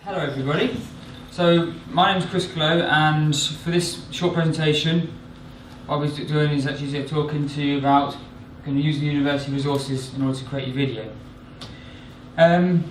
Hello everybody. So my name is Chris Clow, and for this short presentation what I'll be doing is actually talking to you about going to use the university resources in order to create your video.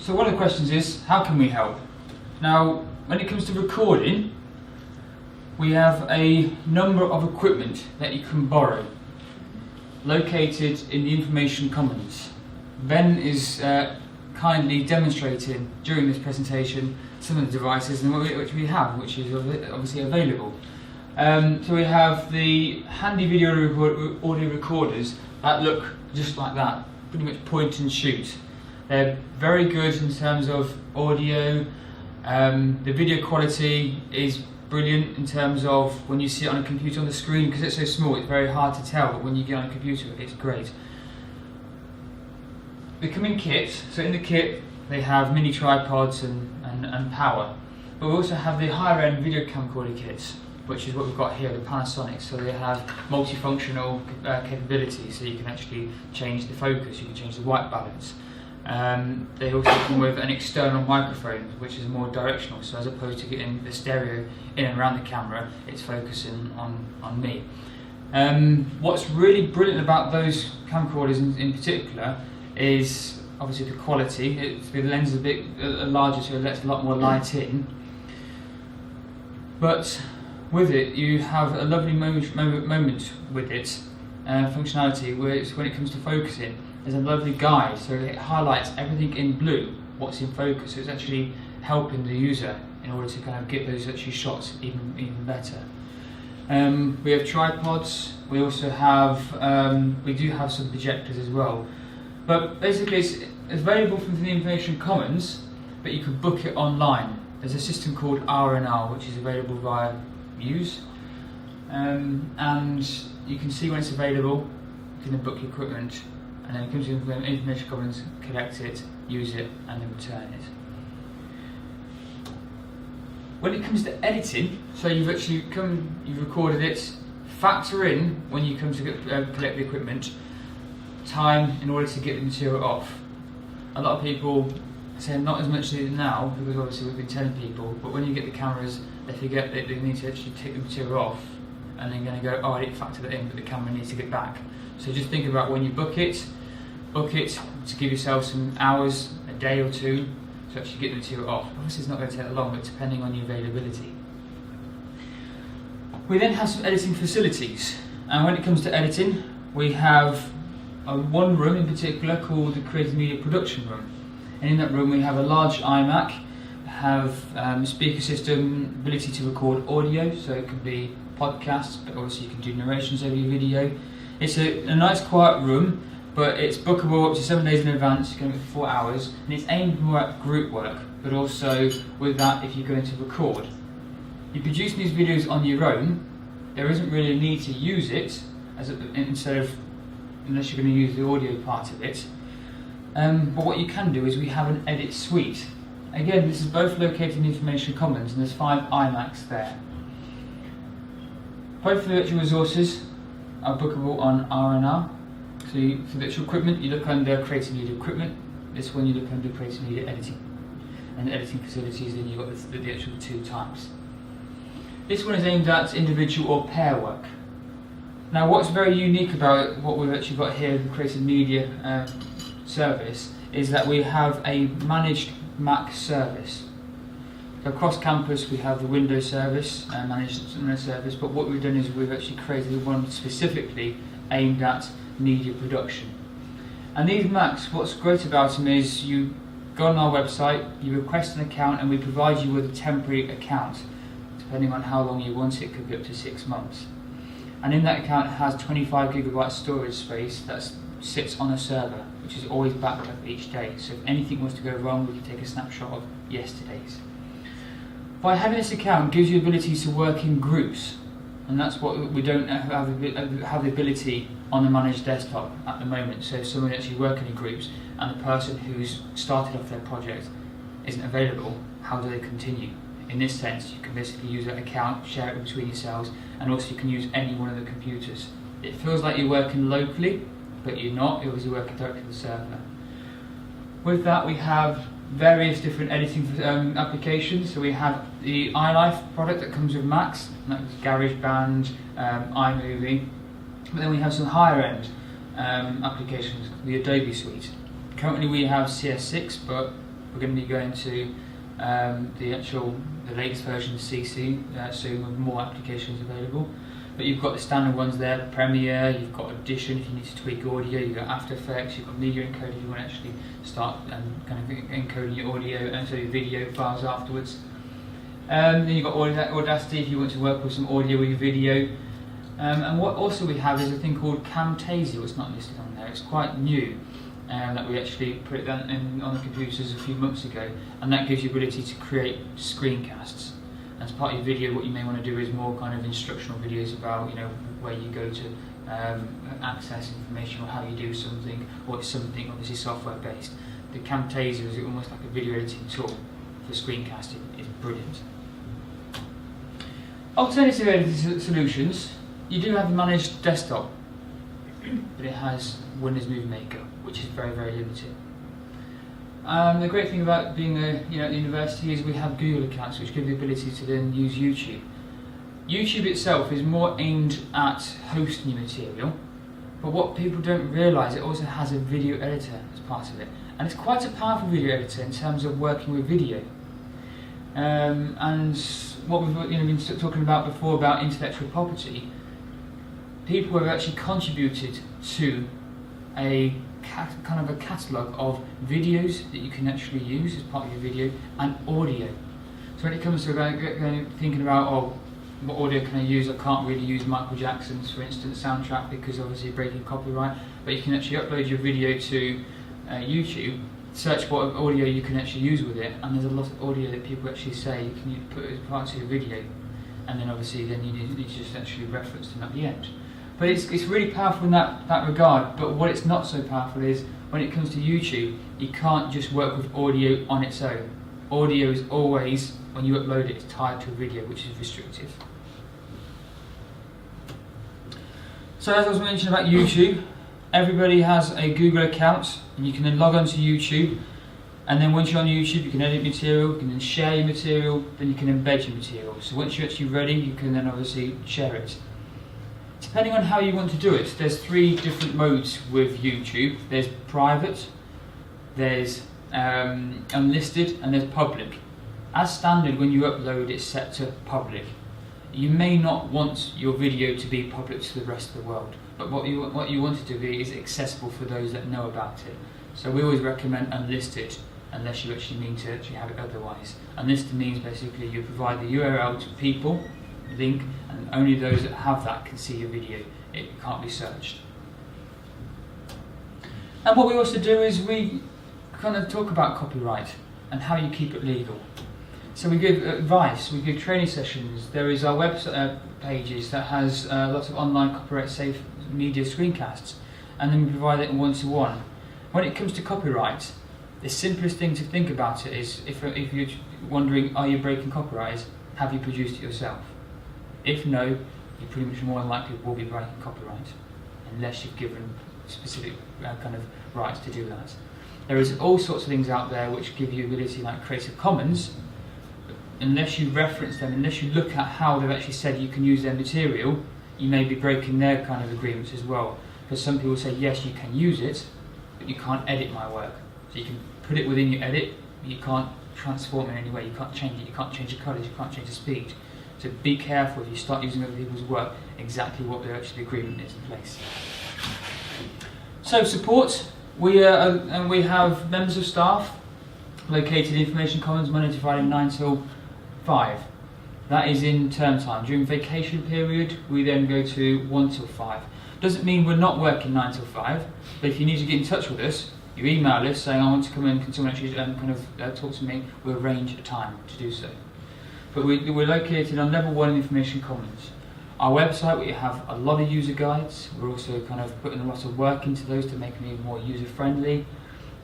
So one of the questions is, how can we help? Now when it comes to recording, we have a number of equipment that you can borrow located in the Information Commons. Ben is kindly demonstrating during this presentation some of the devices which we have, which is obviously available. So we have the handy video audio recorders that look just like that, pretty much point and shoot. They're very good in terms of audio. The video quality is brilliant in terms of when you see it on a computer on the screen, because it's so small it's very hard to tell, but when you get on a computer it's great. They come in kits, so in the kit they have mini tripods and power, but we also have the higher end video camcorder kits, which is what we've got here, the Panasonic. So they have multifunctional capabilities, so you can actually change the focus, you can change the white balance. They also come with an external microphone, which is more directional, so as opposed to getting the stereo in and around the camera, it's focusing on me. What's really brilliant about those camcorders in particular is obviously the quality. The lens is a bit larger, so it lets a lot more light in, but with it you have a lovely moment with it, functionality, where when it comes to focusing, there's a lovely guide, so it highlights everything in blue, what's in focus, so it's actually helping the user in order to kind of get those actually shots even better. We have tripods, we also have, we do have some projectors as well. But basically it's available from the Information Commons, but you can book it online. There's a system called RNR which is available via Muse, and you can see when it's available, you can then book your equipment, and then it comes to the Information Commons, collect it, use it, and then return it. When it comes to editing, so you've recorded it, factor in when you come to collect the equipment, time in order to get the material off. A lot of people say not as much now, because obviously we've been telling people, but when you get the cameras they forget that they need to actually take the material off, and then going to go, oh, I didn't factor that in, but the camera needs to get back. So just think about when you book it to give yourself some hours, a day or two, to actually get the material off. Obviously it's not going to take that long, but depending on your availability. We then have some editing facilities, and when it comes to editing, we have one room in particular called the Creative Media Production Room, and in that room we have a large iMac, have a speaker system, ability to record audio, so it can be podcasts, but also you can do narrations over your video. It's a nice quiet room, but it's bookable up to 7 days in advance. You can book for 4 hours, and it's aimed more at group work, but also with that, if you're going to record. You're producing these videos on your own, there isn't really a need to use it unless you're going to use the audio part of it. But what you can do is we have an edit suite. Again, this is both located in the Information Commons, and there's 5 iMacs there. Both of the virtual resources are bookable on RNR. So for virtual equipment, you look under Creative Media Equipment. This one you look under Creative Media Editing. And editing facilities, then you've got the actual 2 types. This one is aimed at individual or pair work. Now what's very unique about what we've actually got here, the Creative Media service, is that we have a managed Mac service. So across campus we have the Windows service, managed service, but what we've done is we've actually created one specifically aimed at media production. And these Macs, what's great about them is you go on our website, you request an account, and we provide you with a temporary account. Depending on how long you want it, could be up to 6 months. And in that account it has 25 gigabyte storage space that sits on a server, which is always backed up each day. So if anything was to go wrong, we can take a snapshot of yesterday's. By having this account, it gives you the ability to work in groups, and that's what we don't have the ability on the managed desktop at the moment. So if someone actually working in groups and the person who's started off their project isn't available, how do they continue? In this sense, you can basically use that account, share it between yourselves, and also you can use any one of the computers. It feels like you're working locally, but you're not, you're obviously working directly with the server. With that we have various different editing applications. So we have the iLife product that comes with Macs, and that's GarageBand, iMovie. But then we have some higher end applications, the Adobe suite. Currently we have CS6, but we're going to be going to the latest version of CC soon, with more applications available. But you've got the standard ones there, Premiere, you've got Audition if you need to tweak audio, you've got After Effects, you've got Media Encoder if you want to actually start kind of encoding your audio and so your video files afterwards. Then you've got Audacity if you want to work with some audio with your video. And what also we have is a thing called Camtasia, it's not listed on there, it's quite new. That we actually put it on the computers a few months ago, and that gives you the ability to create screencasts. As part of your video, what you may want to do is more kind of instructional videos about, you know, where you go to access information or how you do something, or it's something obviously software based. The Camtasia is almost like a video editing tool for screencasting. It's brilliant. Alternative editing solutions, you do have the managed desktop, but it has Windows Movie Maker, which is very, very limited. The great thing about being at the university is we have Google accounts, which give the ability to then use YouTube. YouTube itself is more aimed at hosting your material, but what people don't realise, it also has a video editor as part of it, and it's quite a powerful video editor in terms of working with video. And what we've been talking about before about intellectual property, people have actually contributed to a kind of a catalogue of videos that you can actually use as part of your video, and audio. So when it comes to thinking about, what audio can I use? I can't really use Michael Jackson's, for instance, soundtrack because obviously breaking copyright, but you can actually upload your video to YouTube, search what audio you can actually use with it, and there's a lot of audio that people actually say you can put as part of your video, and then obviously then you need to just actually reference them at the end. But it's really powerful in that regard, but what it's not so powerful is when it comes to YouTube, you can't just work with audio on its own. Audio is always, when you upload it, it's tied to a video, which is restrictive. So as I was mentioning about YouTube, everybody has a Google account, and you can then log on to YouTube, and then once you're on YouTube, you can edit material, you can then share your material, then you can embed your material. So once you're actually ready, you can then obviously share it. Depending on how you want to do it, there's 3 different modes with YouTube. There's private, there's unlisted, and there's public. As standard, when you upload, it's set to public. You may not want your video to be public to the rest of the world, but what you want it to be is accessible for those that know about it. So we always recommend unlisted, unless you actually mean to actually have it otherwise. Unlisted means basically you provide the URL to people, link, and only those that have that can see your video. It can't be searched. And what we also do is we kind of talk about copyright and how you keep it legal. So we give advice, we give training sessions. There is our website pages that has lots of online copyright safe media screencasts, and then we provide it in one-to-one. When it comes to copyright, the simplest thing to think about it is, if you're wondering, are you breaking copyright, have you produced it yourself? If no, you pretty much more than likely will be breaking copyright, unless you've given specific kind of rights to do that. There is all sorts of things out there which give you ability like Creative Commons, but unless you reference them, unless you look at how they've actually said you can use their material, you may be breaking their kind of agreements as well. Because some people say, yes, you can use it, but you can't edit my work. So you can put it within your edit, but you can't transform it in any way, you can't change it, you can't change the colours, you can't change the speed. So be careful if you start using other people's work, exactly what their actual agreement is in place. So support, we have members of staff located in Information Commons Monday to Friday 9 till 5. That is in term time. During vacation period, we then go to 1 till 5. Doesn't mean we're not working 9 till 5, but if you need to get in touch with us, you email us saying I want to come in, can someone actually talk to me, we'll arrange a time to do so. But we're located on level 1 in Information Commons. Our website, we have a lot of user guides. We're also kind of putting a lot of work into those to make them even more user friendly.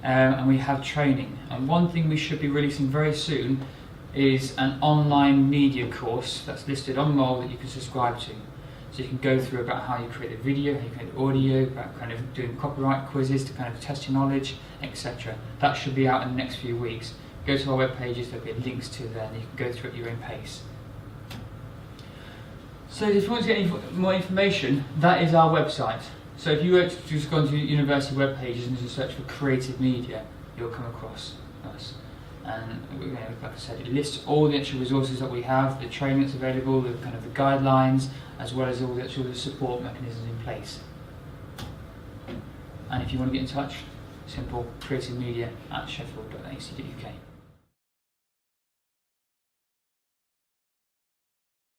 And we have training. And one thing we should be releasing very soon is an online media course that's listed on Mole that you can subscribe to. So you can go through about how you create the video, how you create the audio, about kind of doing copyright quizzes to kind of test your knowledge, etc. That should be out in the next few weeks. Go to our web pages, there'll be links to there, and you can go through at your own pace. So if you want to get any more information, that is our website. So if you were to just go onto university web pages and just search for creative media, you'll come across us. And like I said, it lists all the extra resources that we have, the training that's available, the kind of the guidelines, as well as all the actual support mechanisms in place. And if you want to get in touch, simple, creativemedia@sheffield.ac.uk.